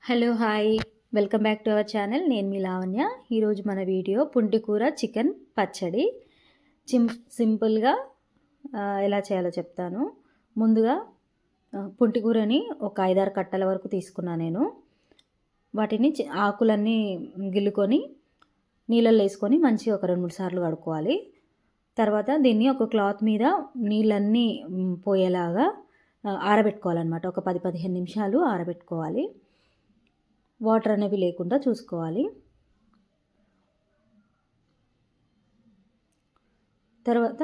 Hello hi welcome back to our channel. నేను మీ లావణ్య. ఈరోజు మన వీడియో పుంటికూర చికెన్ పచ్చడి సింపుల్గా ఎలా చేయాలో చెప్తాను. ముందుగా పుంటికూరని ఒక 5-6 కట్టల వరకు తీసుకున్నా నేను. వాటిని ఆకులన్నీ గిల్లుకొని నీళ్ళల్లో వేసుకొని మంచిగా ఒక 2-3 సార్లు కడుక్కోవాలి. తర్వాత దీన్ని ఒక క్లాత్ మీద నీళ్ళన్నీ పోయేలాగా ఆరబెట్టుకోవాలన్నమాట. ఒక 10-15 నిమిషాలు ఆరబెట్టుకోవాలి. వాటర్ అనేవి లేకుండా చూసుకోవాలి. తర్వాత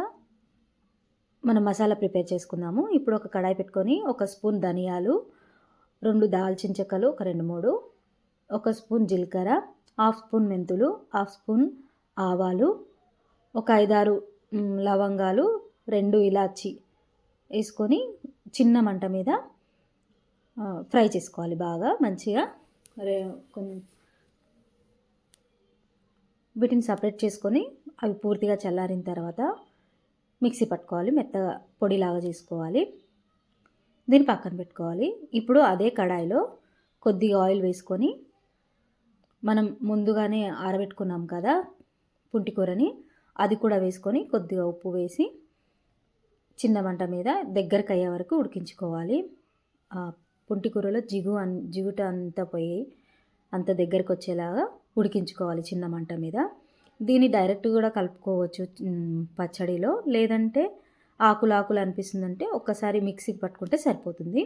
మనం మసాలా ప్రిపేర్ చేసుకుందాము. ఇప్పుడు ఒక కడాయి పెట్టుకొని 1 స్పూన్ ధనియాలు, 2 దాల్చిన చెక్కలు, ఒక 2-3, 1 స్పూన్ జీలకర్ర, 1/2 స్పూన్ మెంతులు, 1/2 స్పూన్ ఆవాలు, ఒక 5-6 లవంగాలు, 2 ఇలాచి వేసుకొని చిన్న మంట మీద ఫ్రై చేసుకోవాలి బాగా మంచిగా. వీటిని సపరేట్ చేసుకొని అవి పూర్తిగా చల్లారిన తర్వాత మిక్సీ పట్టుకోవాలి. మెత్తగా పొడిలాగా చేసుకోవాలి. దీన్ని పక్కన పెట్టుకోవాలి. ఇప్పుడు అదే కడాయిలో కొద్దిగా ఆయిల్ వేసుకొని మనం ముందుగానే ఆరబెట్టుకున్నాం కదా పుంటికూరని, అది కూడా వేసుకొని కొద్దిగా ఉప్పు వేసి చిన్న మంట మీద దగ్గరకు అయ్యే వరకు ఉడికించుకోవాలి. పుంటికూరలో జిగుట అంతా పోయి అంత దగ్గరకు వచ్చేలాగా ఉడికించుకోవాలి చిన్న మంట మీద. దీన్ని డైరెక్ట్ కూడా కలుపుకోవచ్చు పచ్చడిలో, లేదంటే ఆకులు అనిపిస్తుందంటే ఒక్కసారి మిక్సీకి పట్టుకుంటే సరిపోతుంది.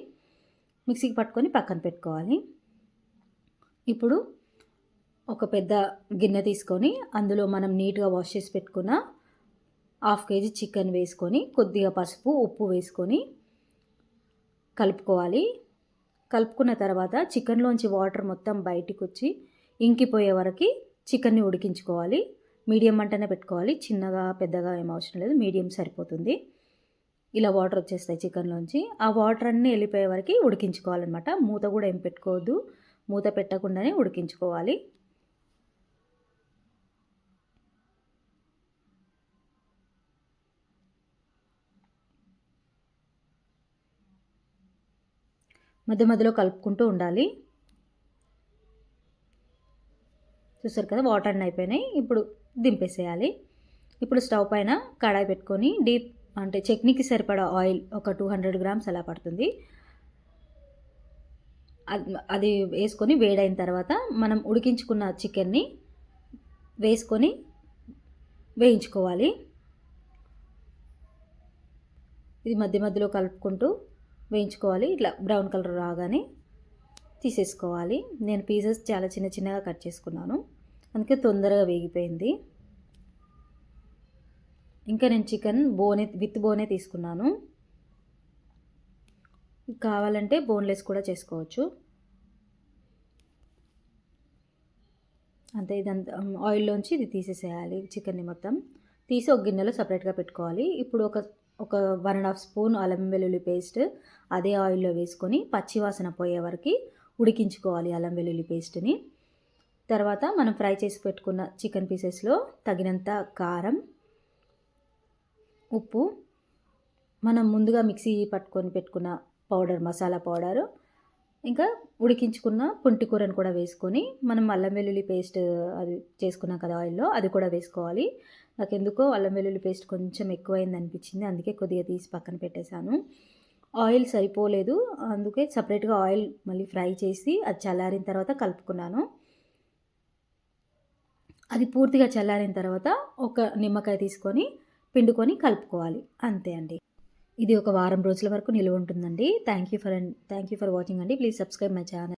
మిక్సీకి పట్టుకొని పక్కన పెట్టుకోవాలి. ఇప్పుడు ఒక పెద్ద గిన్నె తీసుకొని అందులో మనం నీట్గా వాష్ చేసి పెట్టుకున్న 1/2 kg చికెన్ వేసుకొని కొద్దిగా పసుపు, ఉప్పు వేసుకొని కలుపుకోవాలి. కలుపుకున్న తర్వాత చికెన్లోంచి వాటర్ మొత్తం బయటికి వచ్చి ఇంకిపోయే వరకు చికెన్ని ఉడికించుకోవాలి. మీడియం మంటనే పెట్టుకోవాలి. చిన్నగా పెద్దగా ఏం అవసరం లేదు, మీడియం సరిపోతుంది. ఇలా వాటర్ వచ్చేస్తాయి చికెన్లోంచి. ఆ వాటర్ అన్నీ వెళ్ళిపోయే వరకు ఉడికించుకోవాలన్నమాట. మూత కూడా ఏం పెట్టుకోవద్దు, మూత పెట్టకుండానే ఉడికించుకోవాలి. మధ్య మధ్యలో కలుపుకుంటూ ఉండాలి. చూసారు కదా వాటర్ అన్నీ అయిపోయినాయి. ఇప్పుడు దింపేసేయాలి. ఇప్పుడు స్టవ్ పైన కడాయి పెట్టుకొని అంటే చట్నీకి సరిపడా ఆయిల్ ఒక 200 గ్రామ్స్ అలా పడుతుంది. అది వేసుకొని వేడైన తర్వాత మనం ఉడికించుకున్న చికెన్ని వేసుకొని వేయించుకోవాలి. ఇది మధ్య మధ్యలో కలుపుకుంటూ వేయించుకోవాలి. ఇట్లా బ్రౌన్ కలర్ రాగానే తీసేసుకోవాలి. నేను పీసెస్ చాలా చిన్నగా కట్ చేసుకున్నాను, అందుకే తొందరగా వేగిపోయింది. ఇంకా నేను చికెన్ విత్ బోనే తీసుకున్నాను. కావాలంటే బోన్లెస్ కూడా చేసుకోవచ్చు. అంతే. ఇదంతా ఆయిల్లోంచి ఇది తీసేసేయాలి. చికెన్ని మొత్తం తీసి ఒక గిన్నెలో సపరేట్గా పెట్టుకోవాలి. ఇప్పుడు ఒక 1.5 స్పూన్ అల్లం వెల్లుల్లి పేస్ట్ అదే ఆయిల్లో వేసుకొని పచ్చివాసన పోయే వరకు ఉడికించుకోవాలి అల్లం వెల్లుల్లి పేస్ట్ని. తర్వాత మనం ఫ్రై చేసి పెట్టుకున్న చికెన్ పీసెస్లో తగినంత కారం, ఉప్పు, మనం ముందుగా మిక్సీ పట్టుకొని పెట్టుకున్న మసాలా పౌడరు, ఇంకా ఉడికించుకున్న పుంటికూరను కూడా వేసుకొని మనం అల్లం వెల్లుల్లి పేస్ట్ అది చేసుకున్నాం కదా ఆయిల్లో, అది కూడా వేసుకోవాలి. నాకు ఎందుకో అల్లం వెల్లుల్లి పేస్ట్ కొంచెం ఎక్కువైంది అనిపించింది, అందుకే కొద్దిగా తీసి పక్కన పెట్టేశాను. ఆయిల్ సరిపోలేదు, అందుకే సపరేట్గా ఆయిల్ మళ్ళీ ఫ్రై చేసి అది చల్లారిన తర్వాత కలుపుకున్నాను. అది పూర్తిగా చల్లారిన తర్వాత ఒక నిమ్మకాయ తీసుకొని పిండుకొని కలుపుకోవాలి. అంతే అండి. ఇది ఒక వారం రోజుల వరకు నిలువ ఉంటుందండి. థ్యాంక్ యూ ఫర్ వాచింగ్ అండి. Please subscribe my channel.